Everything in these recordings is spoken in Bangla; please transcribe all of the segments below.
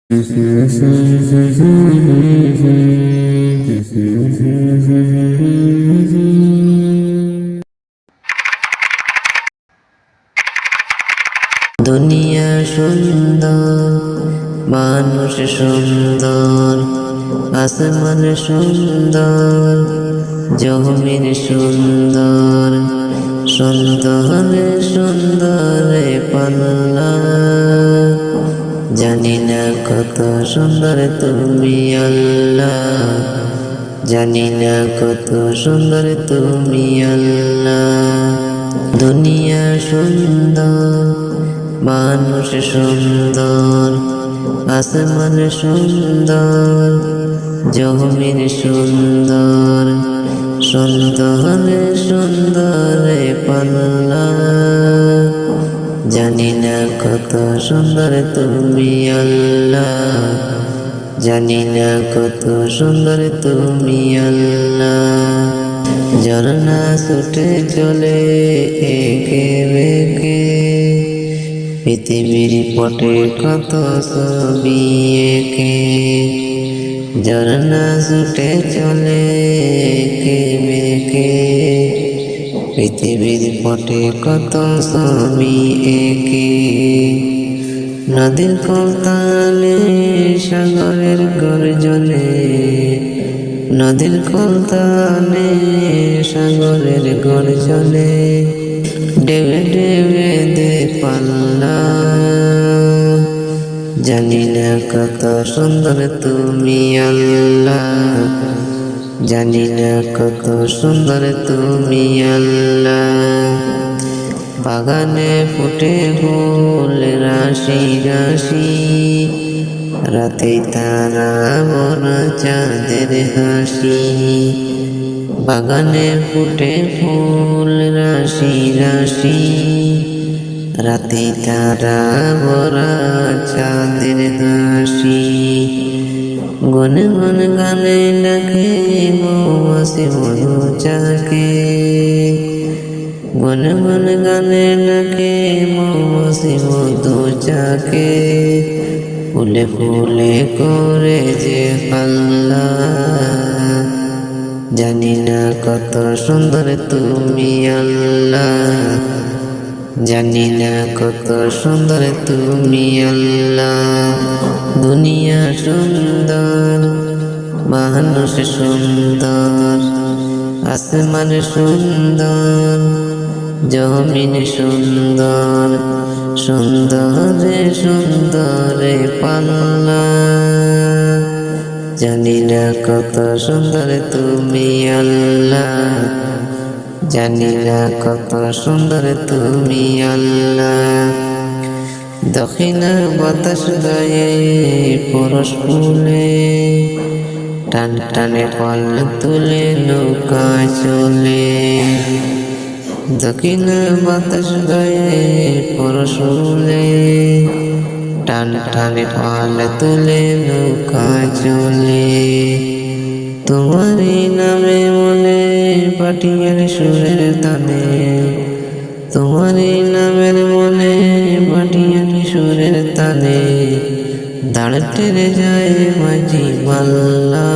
দুনিয়া সুন্দর, মানুষ সুন্দর, আসমান সুন্দর, জমিন সুন্দর, সুন্দরে সুন্দরে পাল্লা। জানি না কত সুন্দর তুমি আল্লাহ, জানি না কত সুন্দর তুমি আল্লাহ। দুনিয়া সুন্দর, মানুষ সুন্দর, আসমান সুন্দর, জমিন সুন্দর, সুন্দরে সুন্দরে পাল্লা। জানি না কত সুন্দর তুমি আল্লাহ, জানি না কত সুন্দর তুমি আল্লাহ। ঝরনা ছুটে চলে একে বেঁকে, পৃথিবীর পটে কত ছবি এঁকে। ঝরনা ছুটে চলে একে বেঁকে, পৃথিবীর পটে কত ছবি এঁকে। নদীর কলতানে সাগরের গর্জনে, নদীর কলতানে সাগরের গর্জনে, ডেবে ডেবে দে পাল্লা। জানি না কত সুন্দর তুমি আল্লাহ, জানি না কত সুন্দর তুমি আল্লাহ। বাগানে ফুটে ফুল রাশি রাশি, রাতে তারা ভরা চাঁদের হাসি। বাগানে ফুটে ফুল রাশি রাশি, রাতে তারা ভরা চাঁদের হাসি। গনে গনে গানে ডাকে মৌমাছি মধু চাকে, গনে গনে গানে ডাকে মৌমাছি মধু চাকে। ফুলে ফুলে করে যে পাল্লা, জানি না কত সুন্দর তুমি আল্লাহ, জানি না কত সুন্দর তুমি আল্লাহ। দুনিয়া সুন্দর, মানুষ সুন্দর, আসমান সুন্দর, জমিন সুন্দর, সুন্দরে সুন্দরে পাল্লা। জানি না কত সুন্দর তুমি আল্লাহ, জানি না কত সুন্দর তুমি আল্লাহ। দক্ষিণা বাতাস গায়ে পরশ ফুলে, টান টানে পাল তুলে নৌকা চলে। দক্ষিণা বাতাস গায়ে পরশ ফুলে, টান টানে পাল তুলে নৌকা চলে। তোমারই নামে মনে পাটিয়ার সুরের তানে, তোমারই নামের মনে পাটিয়ার সুরের তানে। দাঁড় টেনে যায় মাঝি মাল্লা।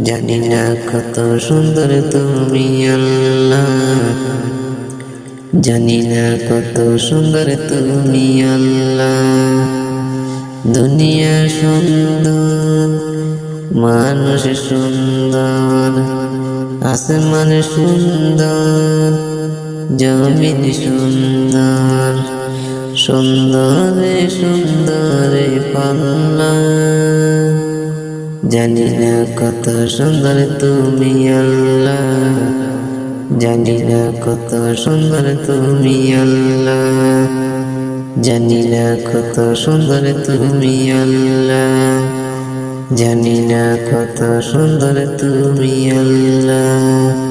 জানি না কত সুন্দর তুমি আল্লাহ, জানি না কত সুন্দর তুমি আল্লাহ। দুনিয়া সুন্দর, মানুষ সুন্দর, আসমান সুন্দর, জমিন সুন্দর, সুন্দরে সুন্দরে পাল্লা। জানি না কত সুন্দর তুমি আল্লাহ, জানি না কত সুন্দর তুমি আল্লাহ, জানি না কত সুন্দর তুমি আল্লাহ, জানি না কত সুন্দর তুমি আল্লাহ।